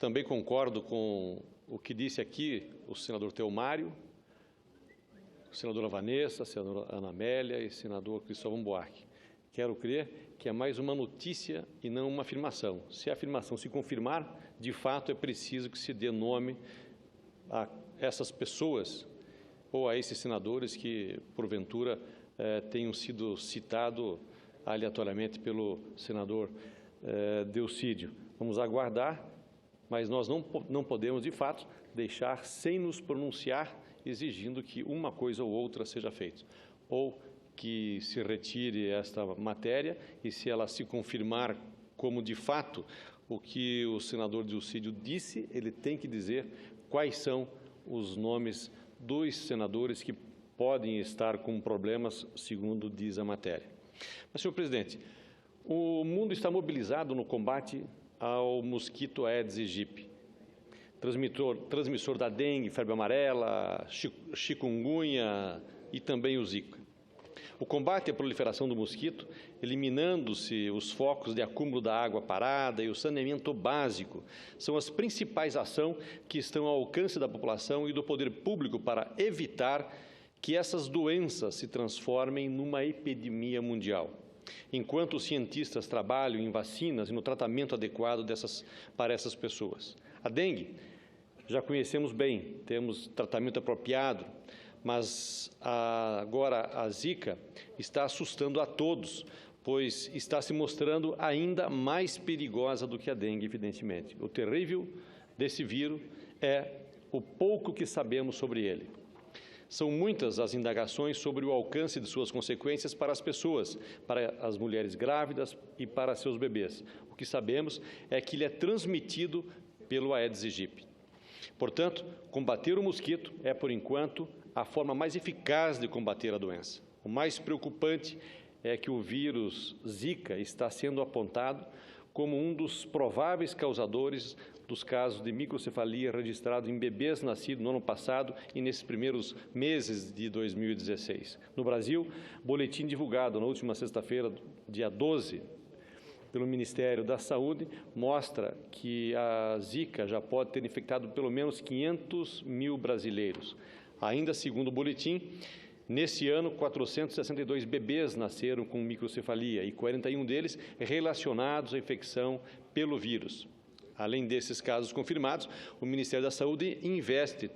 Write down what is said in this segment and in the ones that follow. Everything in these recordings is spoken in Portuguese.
também concordo com o que disse aqui o senador Theomário, a senadora Vanessa, a senadora Ana Amélia e o senador Cristóvão Buarque. Quero crer que é mais uma notícia e não uma afirmação. Se a afirmação se confirmar, de fato é preciso que se dê nome a essas pessoas ou a esses senadores que, porventura, tenham sido citados aleatoriamente pelo senador Delcídio. Vamos aguardar, mas nós não podemos, de fato, deixar sem nos pronunciar, exigindo que uma coisa ou outra seja feita. Ou que se retire esta matéria e, se ela se confirmar como, de fato, o que o senador Delcídio disse, ele tem que dizer quais são os nomes dos senadores que podem estar com problemas, segundo diz a matéria. Mas, senhor presidente, o mundo está mobilizado no combate ao mosquito Aedes aegypti, transmissor da dengue, febre amarela, chikungunya e também o Zika. O combate à proliferação do mosquito, eliminando-se os focos de acúmulo da água parada e o saneamento básico, são as principais ações que estão ao alcance da população e do poder público para evitar que essas doenças se transformem numa epidemia mundial. Enquanto os cientistas trabalham em vacinas e no tratamento adequado para essas pessoas. A dengue, já conhecemos bem, temos tratamento apropriado, mas agora a Zika está assustando a todos, pois está se mostrando ainda mais perigosa do que a dengue, evidentemente. O terrível desse vírus é o pouco que sabemos sobre ele. São muitas as indagações sobre o alcance de suas consequências para as pessoas, para as mulheres grávidas e para seus bebês. O que sabemos é que ele é transmitido pelo Aedes aegypti. Portanto, combater o mosquito é, por enquanto, a forma mais eficaz de combater a doença. O mais preocupante é que o vírus Zika está sendo apontado como um dos prováveis causadores dos casos de microcefalia registrados em bebês nascidos no ano passado e nesses primeiros meses de 2016. No Brasil, boletim divulgado na última sexta-feira, dia 12, pelo Ministério da Saúde, mostra que a Zika já pode ter infectado pelo menos 500 mil brasileiros. Ainda segundo o boletim, nesse ano, 462 bebês nasceram com microcefalia e 41 deles relacionados à infecção pelo vírus. Além desses casos confirmados, o Ministério da Saúde investiga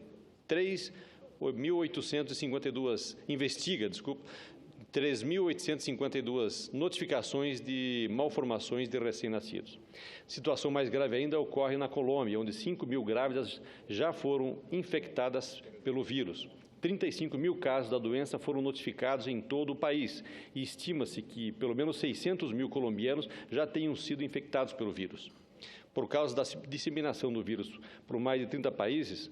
3.852 notificações de malformações de recém-nascidos. Situação mais grave ainda ocorre na Colômbia, onde 5 mil grávidas já foram infectadas pelo vírus. 35 mil casos da doença foram notificados em todo o país e estima-se que pelo menos 600 mil colombianos já tenham sido infectados pelo vírus. Por causa da disseminação do vírus por mais de 30 países,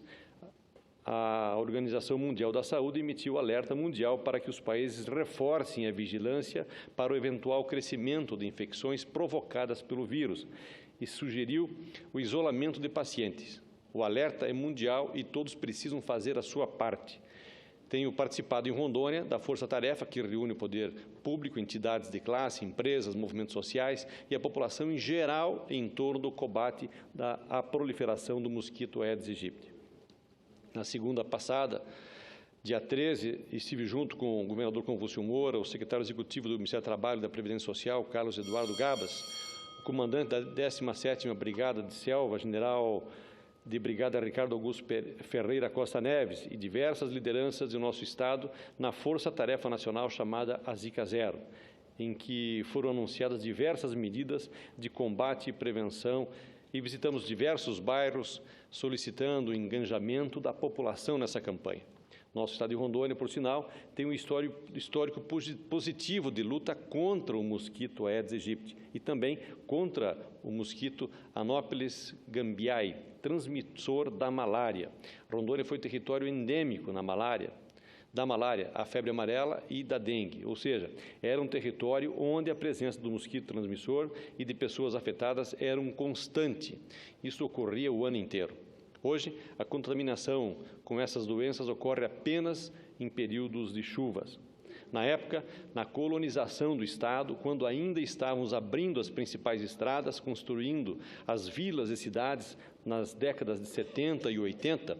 a Organização Mundial da Saúde emitiu alerta mundial para que os países reforcem a vigilância para o eventual crescimento de infecções provocadas pelo vírus e sugeriu o isolamento de pacientes. O alerta é mundial e todos precisam fazer a sua parte. Tenho participado em Rondônia da Força Tarefa, que reúne o poder público, entidades de classe, empresas, movimentos sociais e a população em geral em torno do combate à proliferação do mosquito Aedes aegypti. Na segunda passada, dia 13, estive junto com o governador Confúcio Moura, o secretário executivo do Ministério do Trabalho e da Previdência Social, Carlos Eduardo Gabas, o comandante da 17ª Brigada de Selva, general de Brigada Ricardo Augusto Ferreira Costa Neves e diversas lideranças do nosso Estado na Força Tarefa Nacional chamada a Zika Zero, em que foram anunciadas diversas medidas de combate e prevenção e visitamos diversos bairros solicitando o engajamento da população nessa campanha. Nosso estado de Rondônia, por sinal, tem um histórico positivo de luta contra o mosquito Aedes aegypti e também contra o mosquito Anopheles gambiae, transmissor da malária. Rondônia foi território endêmico da malária, a febre amarela e da dengue, ou seja, era um território onde a presença do mosquito transmissor e de pessoas afetadas era um constante. Isso ocorria o ano inteiro. Hoje, a contaminação com essas doenças ocorre apenas em períodos de chuvas. Na época, na colonização do Estado, quando ainda estávamos abrindo as principais estradas, construindo as vilas e cidades nas décadas de 70 e 80,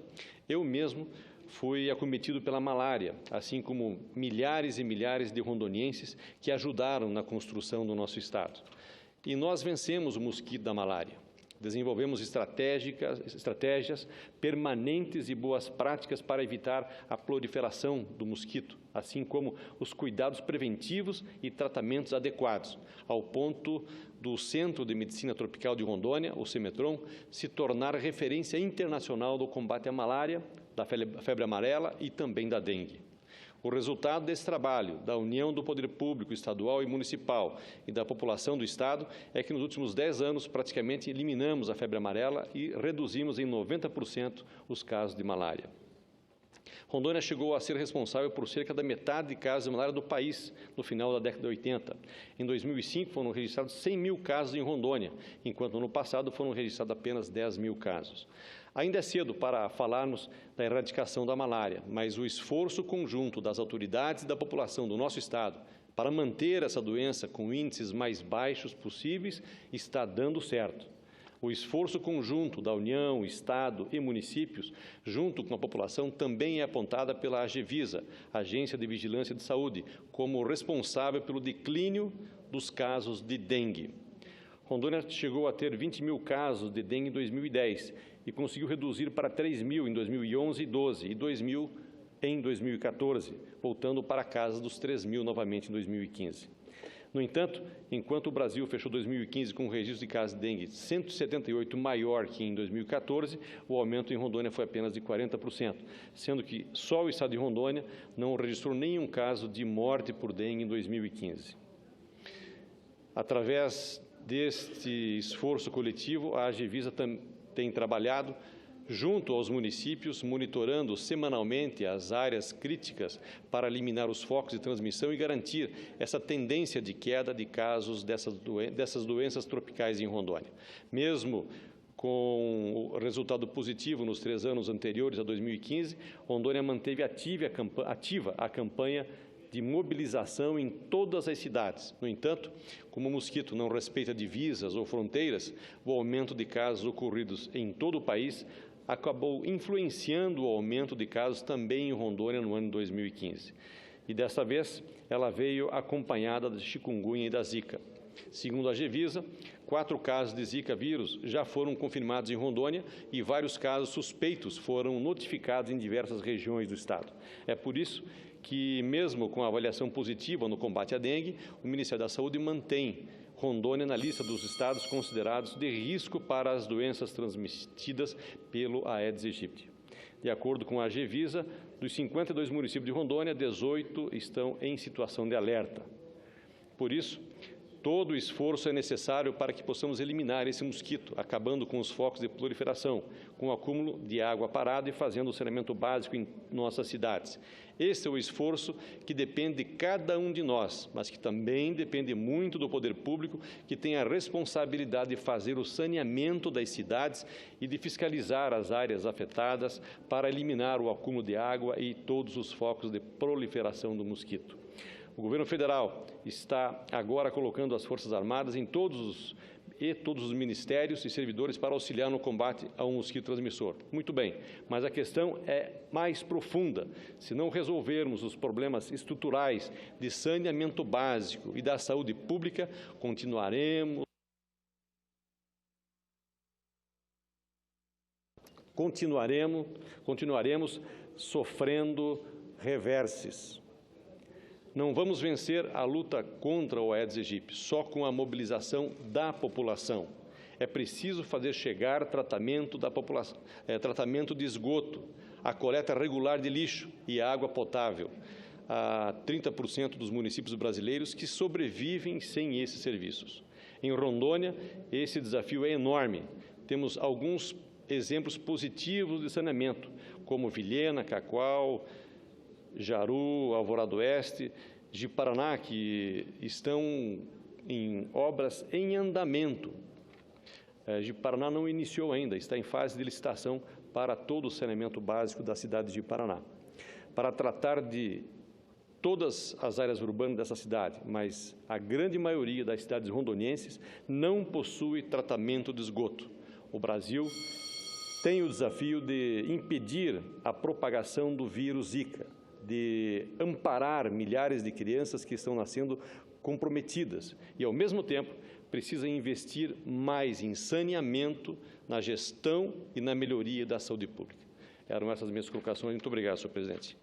eu mesmo fui acometido pela malária, assim como milhares e milhares de rondonienses que ajudaram na construção do nosso Estado. E nós vencemos o mosquito da malária. Desenvolvemos estratégias permanentes e boas práticas para evitar a proliferação do mosquito, assim como os cuidados preventivos e tratamentos adequados, ao ponto do Centro de Medicina Tropical de Rondônia, o CEMETRON, se tornar referência internacional do combate à malária, da febre amarela e também da dengue. O resultado desse trabalho, da união do poder público estadual e municipal e da população do Estado, é que nos últimos 10 anos praticamente eliminamos a febre amarela e reduzimos em 90% os casos de malária. Rondônia chegou a ser responsável por cerca da metade de casos de malária do país no final da década de 80. Em 2005, foram registrados 100 mil casos em Rondônia, enquanto no ano passado foram registrados apenas 10 mil casos. Ainda é cedo para falarmos da erradicação da malária, mas o esforço conjunto das autoridades e da população do nosso Estado para manter essa doença com índices mais baixos possíveis está dando certo. O esforço conjunto da União, Estado e municípios, junto com a população, também é apontada pela AGEVISA, Agência de Vigilância de Saúde, como responsável pelo declínio dos casos de dengue. Rondônia chegou a ter 20 mil casos de dengue em 2010 e conseguiu reduzir para 3 mil em 2011 e 12 e 2 mil em 2014, voltando para a casa dos 3 mil novamente em 2015. No entanto, enquanto o Brasil fechou 2015 com um registro de casos de dengue 178 maior que em 2014, o aumento em Rondônia foi apenas de 40%, sendo que só o estado de Rondônia não registrou nenhum caso de morte por dengue em 2015. Através deste esforço coletivo, a AGEVISA tem trabalhado junto aos municípios, monitorando semanalmente as áreas críticas para eliminar os focos de transmissão e garantir essa tendência de queda de casos dessas doenças tropicais em Rondônia. Mesmo com o resultado positivo nos 3 anos anteriores a 2015, Rondônia manteve ativa a campanha de mobilização em todas as cidades. No entanto, como o mosquito não respeita divisas ou fronteiras, o aumento de casos ocorridos em todo o país acabou influenciando o aumento de casos também em Rondônia no ano de 2015. E dessa vez, ela veio acompanhada de chikungunya e da zika. Segundo a AGEVISA, 4 casos de zika vírus já foram confirmados em Rondônia e vários casos suspeitos foram notificados em diversas regiões do estado. É por isso que, mesmo com a avaliação positiva no combate à dengue, o Ministério da Saúde mantém Rondônia na lista dos estados considerados de risco para as doenças transmitidas pelo Aedes aegypti. De acordo com a AGEVISA, dos 52 municípios de Rondônia, 18 estão em situação de alerta. Por isso, todo o esforço é necessário para que possamos eliminar esse mosquito, acabando com os focos de proliferação, com o acúmulo de água parada e fazendo o saneamento básico em nossas cidades. Esse é o esforço que depende de cada um de nós, mas que também depende muito do poder público, que tem a responsabilidade de fazer o saneamento das cidades e de fiscalizar as áreas afetadas para eliminar o acúmulo de água e todos os focos de proliferação do mosquito. O governo federal está agora colocando as Forças Armadas em todos os ministérios e servidores para auxiliar no combate a um mosquito transmissor. Muito bem, mas a questão é mais profunda. Se não resolvermos os problemas estruturais de saneamento básico e da saúde pública, continuaremos sofrendo reverses. Não vamos vencer a luta contra o Aedes aegypti só com a mobilização da população. É preciso fazer chegar tratamento de esgoto, a coleta regular de lixo e água potável a 30% dos municípios brasileiros que sobrevivem sem esses serviços. Em Rondônia, esse desafio é enorme. Temos alguns exemplos positivos de saneamento, como Vilhena, Cacoal, Jaru, Alvorada Oeste, Ji-Paraná, que estão em obras em andamento. Ji-Paraná não iniciou ainda, está em fase de licitação para todo o saneamento básico da cidade de Ji-Paraná. Para tratar de todas as áreas urbanas dessa cidade, mas a grande maioria das cidades rondonienses não possui tratamento de esgoto. O Brasil tem o desafio de impedir a propagação do vírus Zika, de amparar milhares de crianças que estão nascendo comprometidas e, ao mesmo tempo, precisa investir mais em saneamento, na gestão e na melhoria da saúde pública. Eram essas minhas colocações. Muito obrigado, senhor presidente.